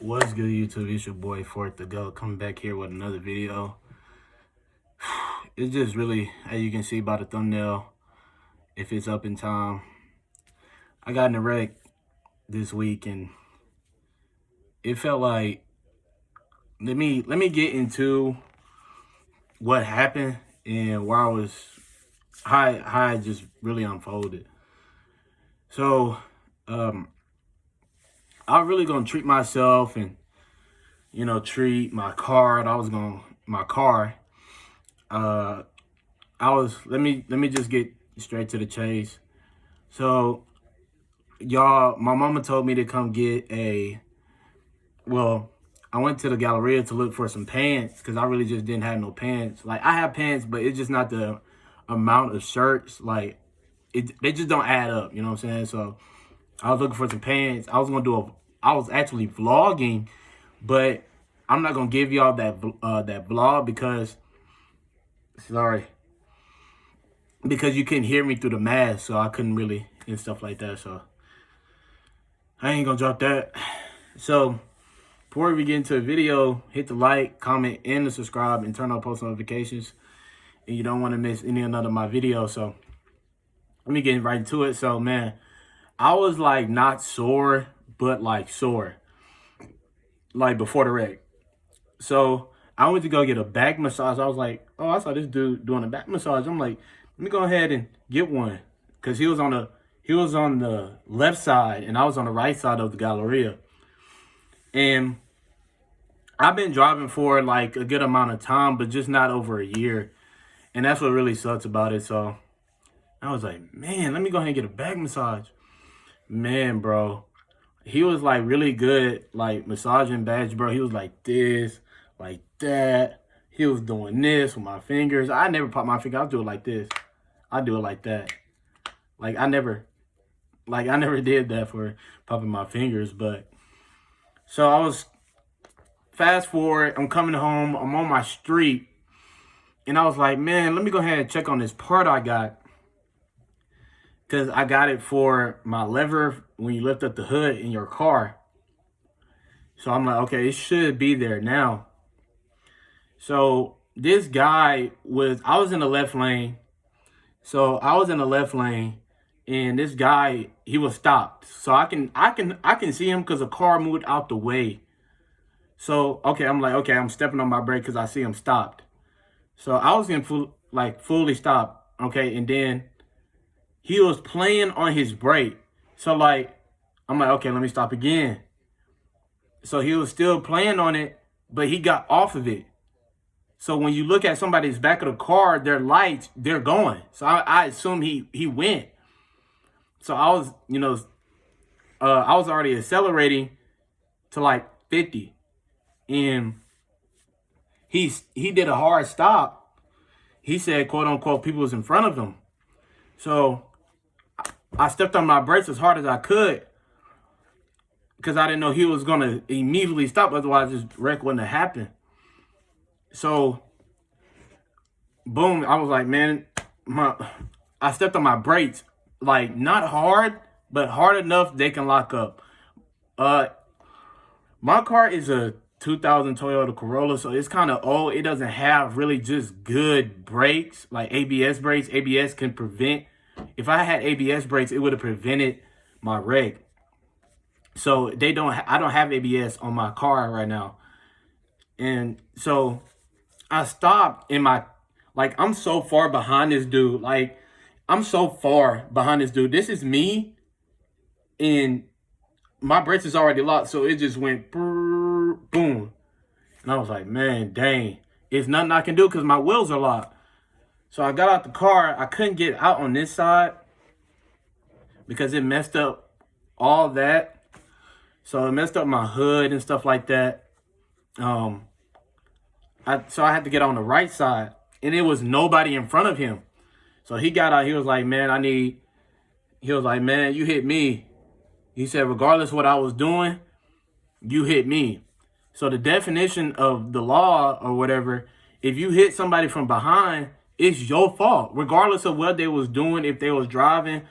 What's good, YouTube? It's your boy Fort the Go coming back here with another video. It's just really, as you can see by the thumbnail, if it's up in time. I got in a wreck this week and it felt like let me get into what happened and where I was how it just really unfolded. So I'm really gonna treat myself and treat my car. Let me just get straight to the chase. So y'all, my mama told me to come get I went to the Galleria to look for some pants because I really just didn't have no pants. Like, I have pants, but it's just not the amount of shirts. Like, they just don't add up, you know what I'm saying? So I was looking for some pants. I was actually vlogging, but I'm not gonna give y'all that vlog because you couldn't hear me through the mask, so I couldn't really and stuff like that. So I ain't gonna drop that. So before we get into the video, hit the like, comment, and the subscribe, and turn on post notifications. And you don't want to miss any another of my videos. So let me get right into it. So man, I was like not sore, but like sore, like before the wreck. So I went to go get a back massage. I was like, oh, I saw this dude doing a back massage. I'm like, let me go ahead and get one, because he was on the left side and I was on the right side of the Galleria. And I've been driving for like a good amount of time, but just not over a year. And that's what really sucks about it. So I was like, man, let me go ahead and get a back massage. Man, bro, he was like really good, like massaging backs, bro. He was like this, like that. He was doing this with my fingers. I never pop my finger. I'll do it like this. I do it like that. Like I never did that for popping my fingers. But so I was, fast forward, I'm coming home, I'm on my street, and I was like, man, let me go ahead and check on this part I got. Because I got it for my lever when you lift up the hood in your car. So I'm like, okay, it should be there now. So this guy I was in the left lane. So I was in the left lane, and this guy, he was stopped. So I can see him because a car moved out the way. So, okay, I'm like, okay, I'm stepping on my brake because I see him stopped. So I was getting fully stopped, okay, and then he was playing on his brake. So like, I'm like, okay, let me stop again. So he was still playing on it, but he got off of it. So when you look at somebody's back of the car, their lights, they're going. So I assume he went. So I was, I was already accelerating to like 50. And he did a hard stop. He said, quote unquote, people was in front of him. So I stepped on my brakes as hard as I could because I didn't know he was going to immediately stop. Otherwise, this wreck wouldn't have happened. So, boom, I was like, man, I stepped on my brakes, like not hard, but hard enough they can lock up. My car is a 2000 Toyota Corolla, so it's kind of old. It doesn't have really just good brakes, like ABS brakes. ABS can prevent. If I had ABS brakes, it would have prevented my wreck. So I don't have ABS on my car right now. And so I stopped in I'm so far behind this dude. Like, I'm so far behind this dude. This is me, and my brakes is already locked. So it just went boom. And I was like, man, dang. It's nothing I can do because my wheels are locked. So I got out the car. I couldn't get out on this side because it messed up all that. So it messed up my hood and stuff like that. So I had to get on the right side, and it was nobody in front of him. So he got out. He was like, man, you hit me. He said, regardless of what I was doing, you hit me. So the definition of the law or whatever, if you hit somebody from behind, it's your fault, regardless of what they was doing. If they was driving,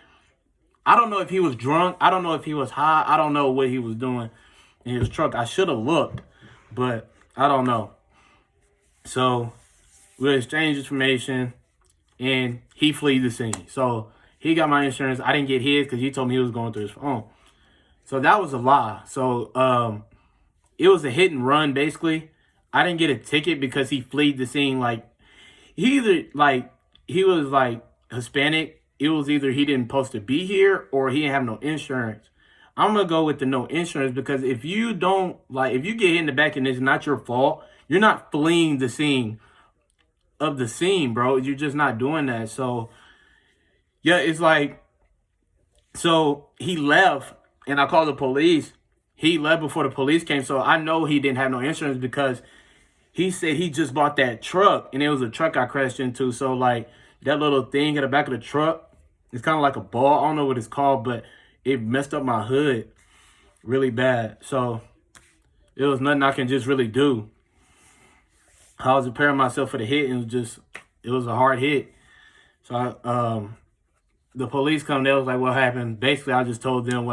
I don't know if he was drunk. I don't know if he was high. I don't know what he was doing. in his truck. I should have looked, but I don't know. So we exchanged information, and he fled the scene. So he got my insurance. I didn't get his because he told me he was going through his phone. So that was a lie. So it was a hit and run, basically. I didn't get a ticket because he fled the scene. Like, he was like Hispanic. It was either he didn't supposed to be here or he didn't have no insurance. I'm gonna go with the no insurance, because if you don't, like, if you get hit in the back and it's not your fault, you're not fleeing the scene of the scene, bro. You're just not doing that. So yeah, it's like, so he left and I called the police. He left before the police came. So I know he didn't have no insurance because he said he just bought that truck, and it was a truck I crashed into. So like that little thing at the back of the truck, it's kind of like a ball. I don't know what it's called, but it messed up my hood really bad. So it was nothing I can just really do. I was preparing myself for the hit, and it was a hard hit. So the police come, they was like, what happened? Basically, I just told them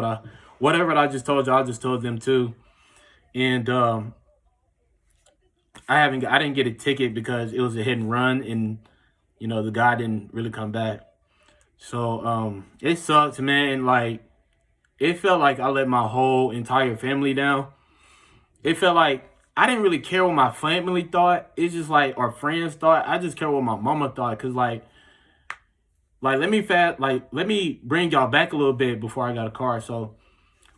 whatever I just told you, I just told them too. And I didn't get a ticket because it was a hit and run, and the guy didn't really come back. So it sucked, man. Like, it felt like I let my whole entire family down. It felt like I didn't really care what my family thought. It's just like, our friends thought. I just care what my mama thought. Cause like let me bring y'all back a little bit before I got a car. So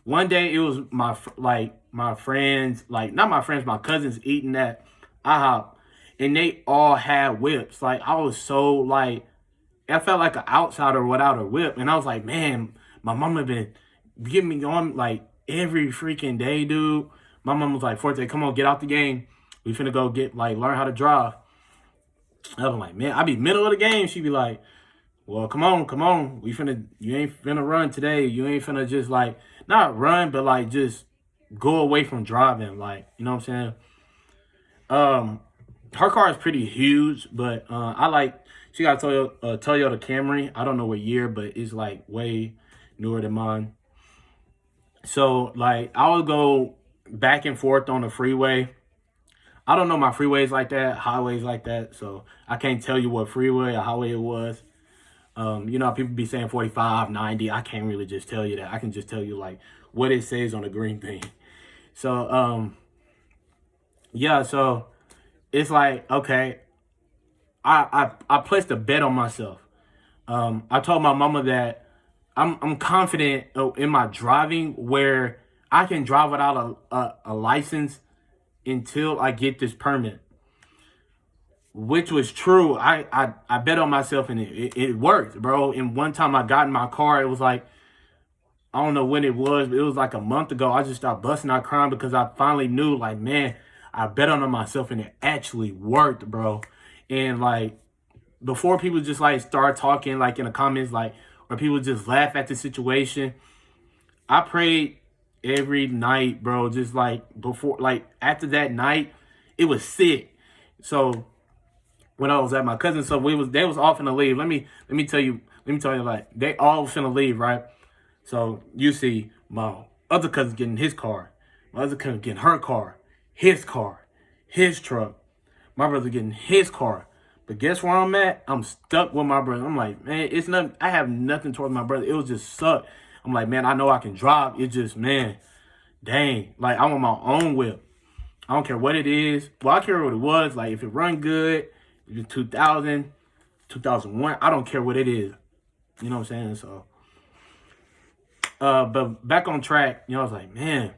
one day it was my friends, like not my friends, my cousins eating at IHOP, and they all had whips. Like, I was so like, I felt like an outsider without a whip, and I was like, man, my mama been getting me on like every freaking day, dude. My mom was like, Forte, come on, get out the game. We finna go learn how to drive. I was like, man, I be middle of the game. She be like, well, come on. You ain't finna run today. You ain't finna just not run, but just go away from driving. Like, you know what I'm saying? Her car is pretty huge, but she got a Toyota Camry. I don't know what year, but it's way newer than mine. So I would go back and forth on the freeway. I don't know my freeways like that, highways like that, so I can't tell you what freeway or highway it was. How people be saying 45, 90. I can't really just tell you that. I can just tell you what it says on the green thing. So yeah, so it's okay. I placed a bet on myself. I told my mama that I'm confident in my driving, where I can drive without a license until I get this permit, which was true. I bet on myself, and it worked, bro. And one time I got in my car, it was I don't know when it was, but it was a month ago. I just started busting out crying because I finally knew, man, I bet on myself, and it actually worked, bro. And before people just start talking in the comments, or people just laugh at the situation, I prayed every night, bro. Just before, after that night, it was sick. So when I was at my cousin, so they was all finna leave. Let me tell you, they all finna leave, right? So you see my other cousin getting his car, my other cousin getting her car, his truck, my brother getting his car. But guess where I'm at? I'm stuck with my brother. I'm like, man, it's nothing. I have nothing towards my brother. It was just suck. I'm like, man, I know I can drive. It just, man, dang. I want my own whip. I don't care what it is. Well, I care what it was. If it run good, if it's 2000, 2001, I don't care what it is. You know what I'm saying? So, but back on track, I was like, man,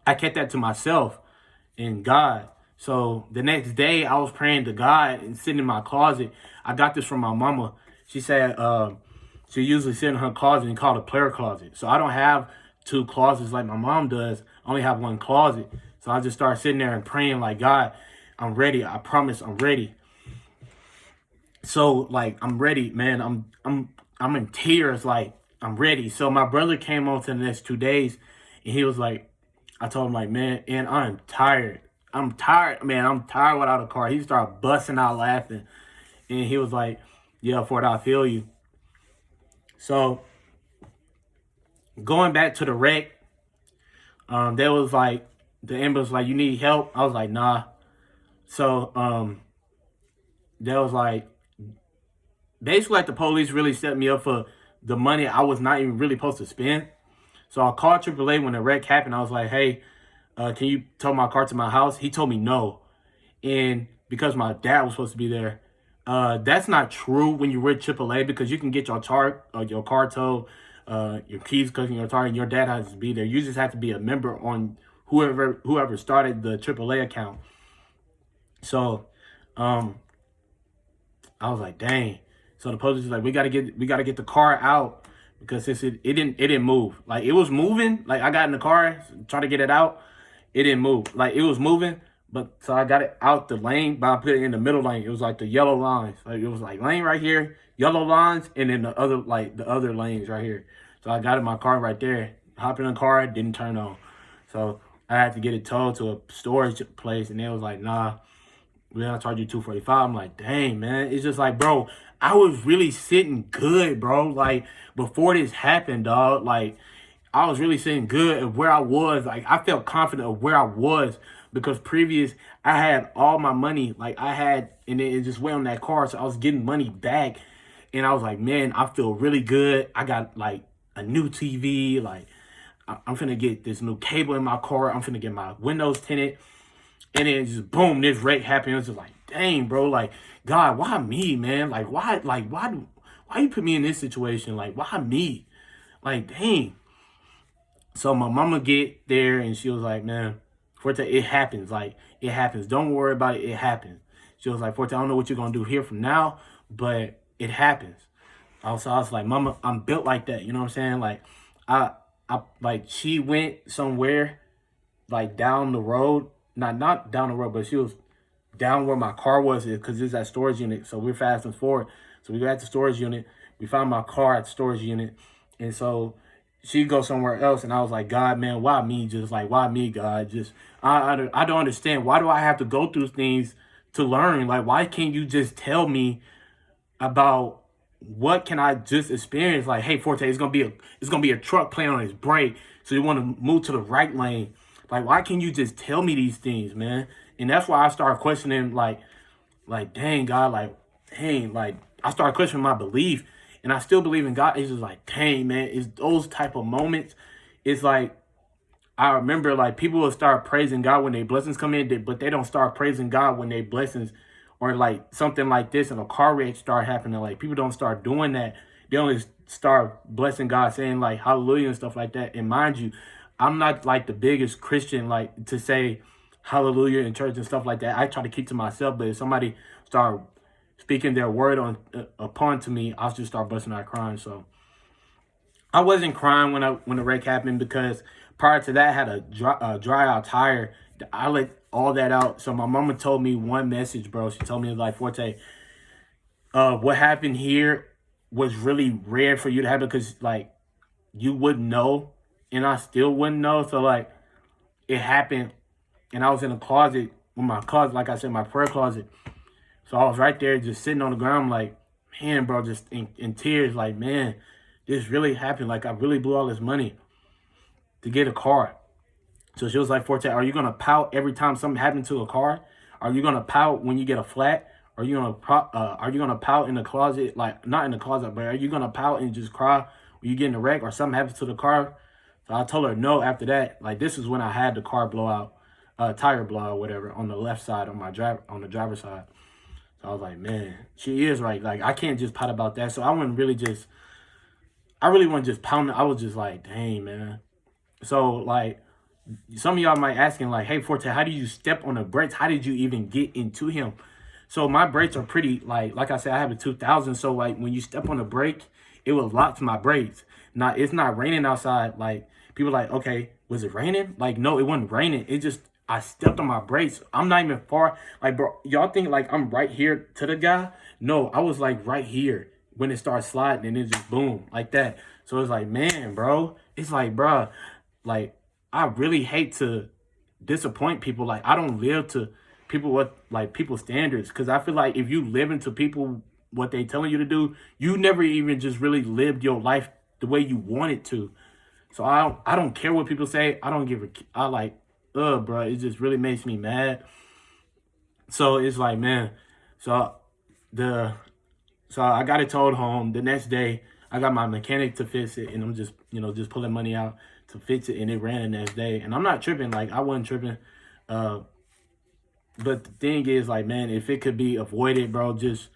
I kept that to myself and God. So the next day I was praying to God and sitting in my closet. I got this from my mama. She said she usually sit in her closet and call it a prayer closet. So I don't have two closets like my mom does. I only have one closet. So I just started sitting there and praying God, I'm ready. I promise I'm ready. So I'm ready, man. I'm in tears. I'm ready. So my brother came on to the next 2 days, and he was I told him man, and I'm tired. I'm tired, man. I'm tired without a car. He started busting out laughing. And he was like, yeah, Ford, I feel you. So going back to the wreck, They was like, the ambulance was like, you need help? I was like, nah. So they was like, basically like the police really set me up for the money I was not even really supposed to spend. So I called AAA when the wreck happened. I was like, hey, can you tow my car to my house? He told me no. And because my dad was supposed to be there, that's not true when you're with AAA, because you can get your car towed, your keys cooking your car, and your dad has to be there. You just have to be a member on whoever started the AAA account. So I was like, dang. So the police was like, we gotta get the car out, because it didn't move. Like, it was moving. Like, I got in the car, try to get it out. It didn't move. Like, it was moving, but so I got it out the lane, but I put it in the middle lane. It was like the yellow lines. Like, it was like lane right here, yellow lines, and then the other lanes right here. So I got in my car right there. Hopped in the car, it didn't turn on. So I had to get it towed to a storage place, and they was like, nah, we're gonna charge you $245. I'm like, dang, man. It's just like, bro, I was really sitting good, bro. Like, before this happened, dog. Like, I was really sitting good at where I was. Like, I felt confident of where I was, because previous I had all my money. Like, and then it just went on that car, so I was getting money back. And I was like, man, I feel really good. I got like a new TV. Like, I'm finna get this new cable in my car. I'm finna get my windows tinted. And then just boom, this wreck happened. It was just like, dang, bro, like, God, why me, man? Like, why you put me in this situation? Like, why me? Like, dang. So my mama get there, and she was like, man, Forte, it happens. Like, it happens. Don't worry about it. It happens. She was like, Forte, I don't know what you're gonna do here from now, but it happens. Also, I was like, Mama, I'm built like that. You know what I'm saying? Like, I like, she went somewhere like down the road, not down the road, but she was down where my car was, because it's that storage unit. So we're fast and forward. So we got at the storage unit. We found my car at the storage unit, and so she goes somewhere else. And I was like, God, man, why me? Just like, why me, God? Just I don't understand. Why do I have to go through things to learn? Like, why can't you just tell me about what can I just experience? Like, hey, Forte, it's gonna be a truck playing on his brake, so you want to move to the right lane. Like, why can't you just tell me these things, man? And that's why I started questioning, like, dang, God, like, dang, like, I started questioning my belief, and I still believe in God. It's just like, dang, man, it's those type of moments. It's like, I remember, like, people will start praising God when their blessings come in, but they don't start praising God when their blessings, or like something like this and a car wreck start happening. Like, people don't start doing that. They only start blessing God, saying like hallelujah and stuff like that. And mind you, I'm not like the biggest Christian, like, to say hallelujah in church and stuff like that. I try to keep to myself, but if somebody start speaking their word upon to me, I'll just start busting out crying. So I wasn't crying when the wreck happened, because prior to that I had a dry out tire. I let all that out. So my mama told me one message, bro. She told me, like, Forte, what happened here was really rare for you to happen, because like, you wouldn't know, and I still wouldn't know. So like, it happened, and I was in a closet with my closet, like I said, my prayer closet. So I was right there just sitting on the ground, like, man, bro, just in tears, like, man, this really happened. Like, I really blew all this money to get a car. So she was like, Forte, are you going to pout every time something happens to a car? Are you going to pout when you get a flat? Are you going to pout in the closet? Like, not in the closet, but are you going to pout and just cry when you get in a wreck or something happens to the car? So I told her no after that. Like, this is when I had the car blowout, tire blowout or whatever, on the left side on the driver's side. So I was like, man, she is right. Like, I can't just pout about that. So I really wasn't just pounding. I was just like, dang, man. So like, some of y'all might asking like, hey, Forte, how did you step on the brakes? How did you even get into him? So my brakes are pretty, like I said, I have a 2000. So like, when you step on the brake, it will lock to my brakes. Now, it's not raining outside. Like, people like, okay, was it raining? Like, no, it wasn't raining. It just, I stepped on my brakes. I'm not even far. Like, bro, y'all think like I'm right here to the guy? No, I was like right here when it started sliding, and it just boom, like that. So it's like, man, bro, it's like, bro, like, I really hate to disappoint people. Like, I don't live to people with like people's standards, because I feel like if you live into people what they telling you to do, you never even just really lived your life the way you want it to. So I don't care what people say. I don't give a, I like, bro, it just really makes me mad. So it's like, man, so the, so I got it towed home. The next day, I got my mechanic to fix it, and I'm just, just pulling money out to fix it, and it ran the next day. And I'm not tripping, like, I wasn't tripping. But the thing is, like, man, if it could be avoided, bro, just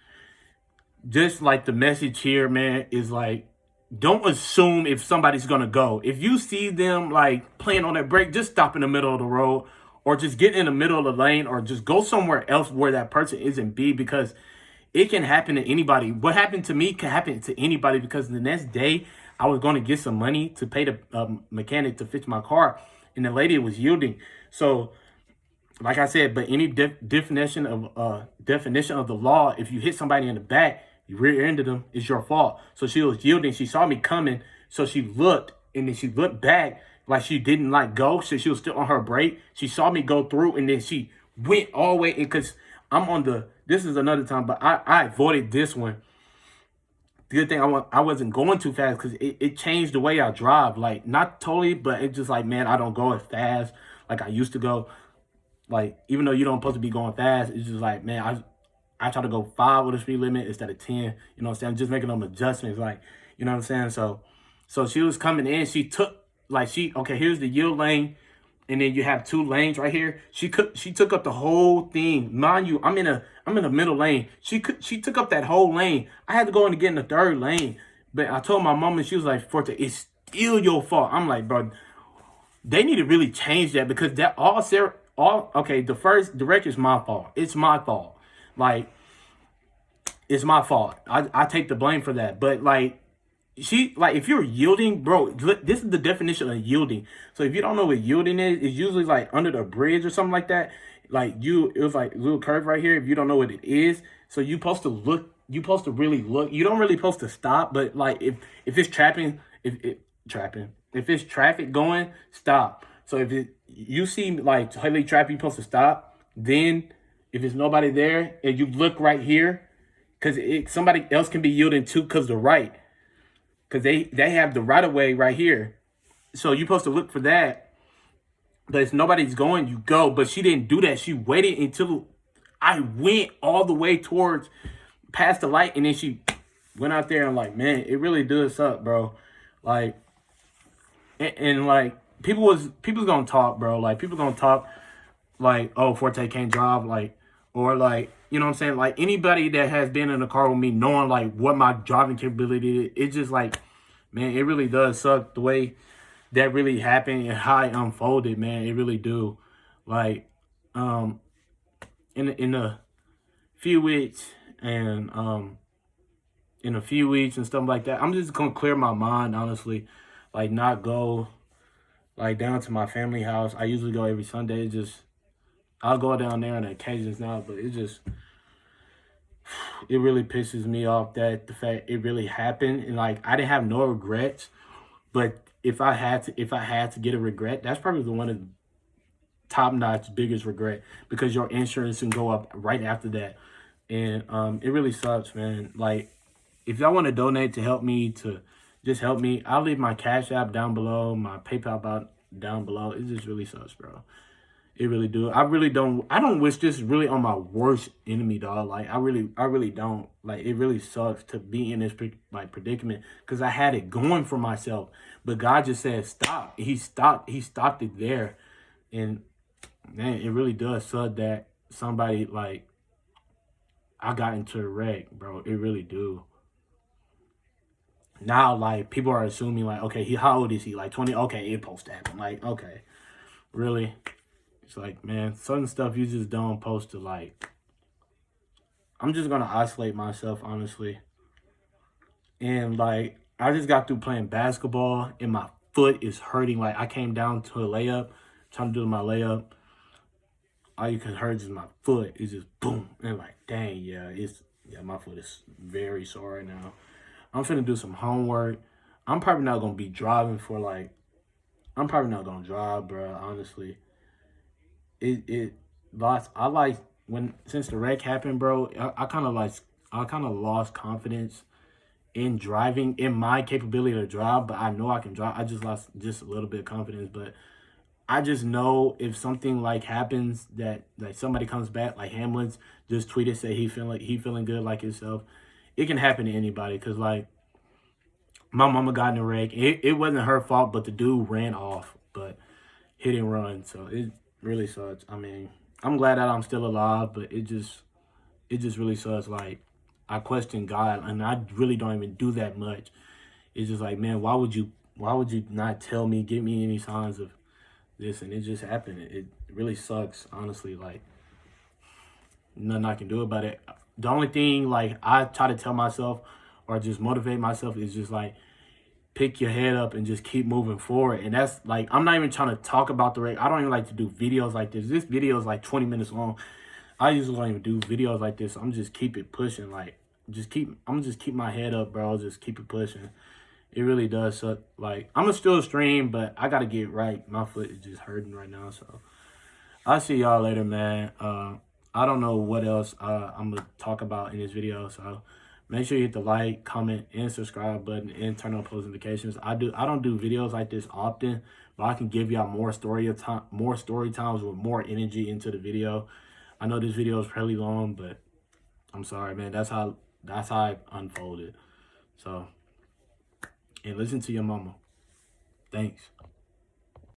like the message here, man, is like, don't assume if somebody's gonna go. If you see them like playing on that brake, just stop in the middle of the road, or just get in the middle of the lane, or just go somewhere else where that person isn't be, because it can happen to anybody. What happened to me can happen to anybody, because the next day I was going to get some money to pay the mechanic to fix my car, and the lady was yielding. So, like I said, but any definition of the law, if you hit somebody in the back, you rear-ended them, it's your fault. So she was yielding. She saw me coming, so she looked, and then she looked back like she didn't like go. So she was still on her brake. She saw me go through, and then she went all the way in, because I'm on the, this is another time, but I avoided this one. The good thing, I wasn't going too fast, because it changed the way I drive. Like, not totally, but it's just like, man, I don't go as fast like I used to go. Like, even though you don't supposed to be going fast, it's just like, man, I try to go 5 with the speed limit instead of 10. You know what I'm saying? Just making them adjustments, like, you know what I'm saying? So she was coming in. She took, like, okay, here's the yield lane, and then you have 2 lanes right here. She took up the whole thing. Mind you, I'm in the middle lane. She took up that whole lane. I had to go in and get in the 3rd lane. But I told my mom, and she was like, Forte, it's still your fault. I'm like, bro, they need to really change that, because that okay, the first direct is my fault. It's my fault. Like, it's my fault. I take the blame for that. But like, if you're yielding, bro, this is the definition of yielding. So if you don't know what yielding is, it's usually like under the bridge or something like that. Like, it was like a little curve right here. If you don't know what it is, so you supposed to look. You supposed to really look. You don't really supposed to stop. But like, if it's if it's traffic going, stop. So if you see like heavy traffic, you're supposed to stop. Then if there's nobody there, and you look right here, because somebody else can be yielding too, because the right, because they have the right of way right here. So you're supposed to look for that. But if nobody's going, you go. But she didn't do that. She waited until I went all the way towards past the light, and then she went out there, and like, man, it really does suck, bro. Like, and like, people's gonna talk, bro. Like, people gonna talk like, oh, Forte can't drive, like, or like, you know what I'm saying? Like, anybody that has been in a car with me, knowing like what my driving capability is, it's just like, man, it really does suck the way that really happened and how it unfolded, man. It really do. Like, in a few weeks and stuff like that, I'm just gonna clear my mind, honestly. Like, not go like down to my family house. I usually go every Sunday. I'll go down there on occasions now, but it really pisses me off that the fact it really happened, and like, I didn't have no regrets. But if I had to get a regret, that's probably the one of the top-notch biggest regret, because your insurance can go up right after that. And it really sucks, man. Like, if y'all want to donate to help me, to just help me, I'll leave my Cash App down below, my PayPal down below. It just really sucks, bro. It really do. I don't wish this really on my worst enemy, dog. Like, I really don't. Like, it really sucks to be in this like predicament, because I had it going for myself, but God just said stop. He stopped it there. And man, it really does suck that somebody, like, I got into a wreck, bro. It really do. Now, like, people are assuming, like, okay, how old is he? Like, 20? Okay, it supposed to happen. Like, okay, really? It's like, man, certain stuff you just don't supposed to, like, I'm just going to isolate myself, honestly. And, like, I just got through playing basketball, and my foot is hurting. Like, I came down to a layup, trying to do my layup. All you can hurt is my foot. It's just boom. And, like, dang, yeah, my foot is very sore right now. I'm finna do some homework. I'm probably not going to be driving for, like, I'm probably not going to drive, bro, honestly. I like, since the wreck happened, bro, I kind of lost confidence in driving, in my capability to drive, but I know I can drive. I just lost just a little bit of confidence, but I just know if something like happens that like somebody comes back, like Hamlin's just tweeted, say he feeling good like himself. It can happen to anybody because like my mama got in a wreck. It wasn't her fault, but the dude ran off, but hit and run. So it really sucks. I mean, I'm glad that I'm still alive, but it just really sucks. Like I question God, and I really don't even do that much. It's just like, man, why would you not tell me, give me any signs of this? And it just happened. It really sucks, honestly. Like nothing I can do about it. The only thing like I try to tell myself or just motivate myself is just like pick your head up and just keep moving forward. And that's like I'm not even trying to talk about the wreck. I don't even like to do videos like this. This video is like 20 minutes long. I usually don't even do videos like this. I'm just keep it pushing. Like I'm just keep my head up, bro. Just keep it pushing. It really does suck. Like I'm gonna still stream, but I gotta get right. My foot is just hurting right now. So I'll see y'all later, man. I don't know what else I'm gonna talk about in this video. So make sure you hit the like, comment, and subscribe button, and turn on post notifications. I don't do videos like this often, but I can give y'all more story times with more energy into the video. I know this video is pretty long, but I'm sorry, man. That's how it unfolded. So, and listen to your mama. Thanks.